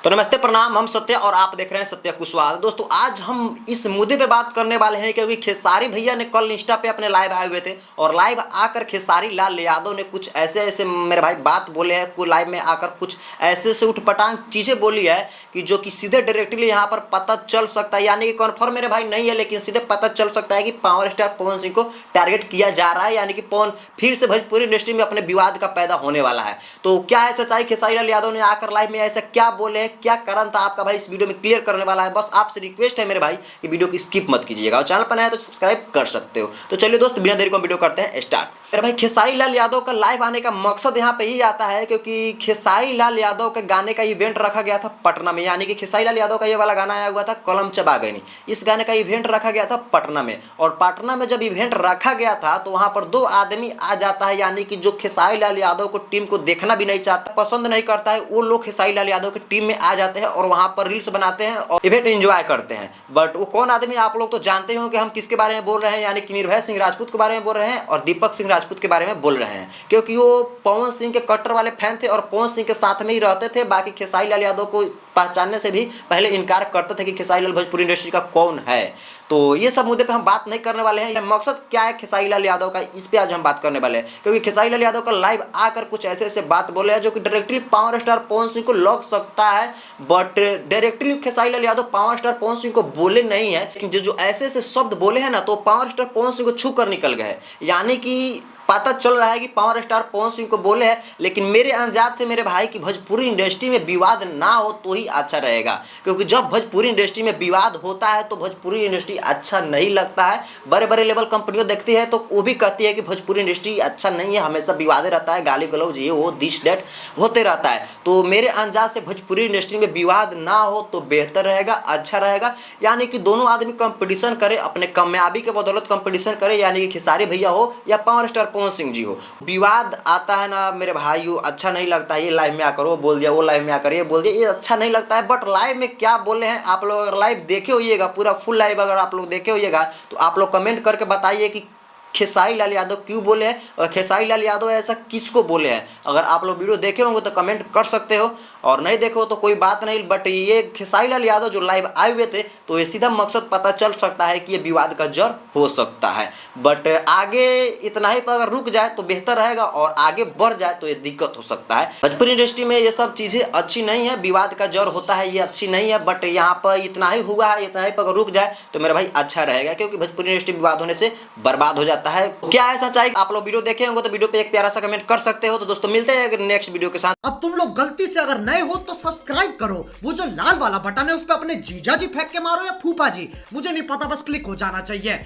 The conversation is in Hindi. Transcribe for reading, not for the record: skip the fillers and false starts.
तो नमस्ते प्रणाम, हम सत्य और आप देख रहे हैं सत्य कुशवाहा। दोस्तों आज हम इस मुद्दे पे बात करने वाले हैं क्योंकि खेसारी भैया ने कल इंस्टा पे अपने लाइव आए हुए थे और लाइव आकर खेसारी लाल यादव ने कुछ ऐसे मेरे भाई बात बोले हैं। कोई लाइव में आकर कुछ ऐसे उठपटांग चीज़ें बोली है कि जो कि सीधे डायरेक्टली यहाँ पर पता चल सकता है, यानी कि कन्फर्म मेरे भाई नहीं है लेकिन सीधे पता चल सकता है कि पावर स्टार पवन सिंह को टारगेट किया जा रहा है, यानी कि पवन फिर से भोजपुरी इंडस्ट्री में अपने विवाद का पैदा होने वाला है। तो क्या है सच्चाई, खेसारी लाल यादव ने आकर लाइव में ऐसा क्या बोले, क्या कारण था, आपका भाई इस वीडियो में क्लियर करने वाला है। बस आपसे रिक्वेस्ट है मेरे भाई कि वीडियो की स्किप मत कीजिएगा और चैनल पर नया है तो सब्सक्राइब कर सकते हो। तो चलिए दोस्त बिना देरी को वीडियो करते हैं स्टार्ट। मेरे भाई खेसारी लाल यादव का लाइव आने का मकसद यहाँ पे ही आता है क्योंकि खेसारी लाल यादव के गाने का इवेंट रखा गया था पटना में, यानी कि खेसारी लाल यादव का ये वाला गाना आया हुआ था कलम चबा गई। इस गाने का इवेंट रखा गया था पटना में और पटना में जब इवेंट रखा गया था तो वहाँ पर दो आदमी आ जाता है, यानी कि जो खेसारी लाल यादव को टीम को देखना भी नहीं चाहता, पसंद नहीं करता है, वो लोग खेसारी लाल यादव की टीम में आ जाते हैं और वहाँ पर रील्स बनाते हैं और इवेंट एंजॉय करते हैं। बट वो कौन आदमी आप लोग तो जानते हो कि हम किसके बारे में बोल रहे हैं, यानी कि निर्भय सिंह राजपूत के बारे में बोल रहे हैं और दीपक सिंह राजपूत के बारे में बोल रहे हैं, क्योंकि वो पवन सिंह के कट्टर वाले फैन थे और पवन सिंह के साथ में ही रहते थे। बाकी खेसारी लाल यादव को पहचानने से भी पहले इनकार करते थे कि खेसारी लाल भोजपुरी इंडस्ट्री का कौन है। तो ये सब मुद्दे पे हम बात नहीं करने वाले हैं। मकसद क्या है खेसारी लाल यादव का, इस पे आज हम बात करने वाले हैं क्योंकि खेसारी लाल यादव का लाइव आकर कुछ ऐसे बात बोले हैं जो कि directly power star Pawan Singh को लग सकता है, but directly Khesari Lal Yadav power star Pawan Singh को बोले नहीं है, लेकिन जो ऐसे शब्द बोले हैं ना तो पावर स्टार पवन सिंह को छू कर निकल गए हैं। यानी कि पता चल रहा है कि पावर स्टार पवन सिंह को बोले हैं, लेकिन मेरे अंदाज से मेरे भाई की भोजपुरी इंडस्ट्री में विवाद ना हो तो ही अच्छा रहेगा, क्योंकि जब भोजपुरी इंडस्ट्री में विवाद होता है तो भोजपुरी इंडस्ट्री अच्छा नहीं लगता है। बड़े बड़े लेवल कंपनियों देखती है तो वो भी कहती है कि भोजपुरी इंडस्ट्री अच्छा नहीं है, हमेशा विवाद रहता है, गाली गलौज ये वो दिस डेट होते रहता है। तो मेरे अंदाज से भोजपुरी इंडस्ट्री में विवाद ना हो तो बेहतर रहेगा, अच्छा रहेगा, यानी कि दोनों आदमी कंपटीशन करे, अपने कामयाबी के बदौलत कंपटीशन करे, यानी कि खेसारी भैया हो या पावर स्टार पवन सिंह जी हो। विवाद आता है ना मेरे भाई, अच्छा नहीं लगता है। ये लाइव में आकर वो बोल दिया, वो लाइव में आकर ये बोल दिया, ये अच्छा नहीं लगता है। बट लाइव में क्या बोले हैं आप लोग अगर लाइव देखे होइएगा, पूरा फुल लाइव अगर आप लोग देखे होइएगा तो आप लोग कमेंट करके बताइए कि खेसारी लाल यादव क्यों बोले हैं और खेसारी लाल यादव ऐसा किसको बोले हैं। अगर आप लोग वीडियो देखे होंगे तो कमेंट कर सकते हो और नहीं देखो हो तो कोई बात नहीं। बट ये खेसारी लाल यादव जो लाइव आए हुए थे तो ये सीधा मकसद पता चल सकता है कि ये विवाद का जड़ हो सकता है। बट आगे इतना ही पर अगर रुक जाए तो बेहतर रहेगा और आगे बढ़ जाए तो ये दिक्कत हो सकता है। भोजपुरी इंडस्ट्री में ये सब चीज़ें अच्छी नहीं है, विवाद का जड़ होता है, ये अच्छी नहीं है। बट यहाँ पर इतना ही हुआ है, इतना ही पर अगर रुक जाए तो मेरा भाई अच्छा रहेगा, क्योंकि भोजपुरी इंडस्ट्री विवाद होने से बर्बाद हो जाता है। क्या है सच्चाई, आप लोग वीडियो देखे होंगे तो वीडियो पे एक प्यारा सा कमेंट कर सकते हो। तो दोस्तों मिलते हैं नेक्स्ट वीडियो के साथ। अब तुम लोग गलती से अगर नए हो तो सब्सक्राइब करो, वो जो लाल वाला बटन है उस पर अपने जीजा जी फेंक के मारो या फूफा जी, मुझे नहीं पता, बस क्लिक हो जाना चाहिए।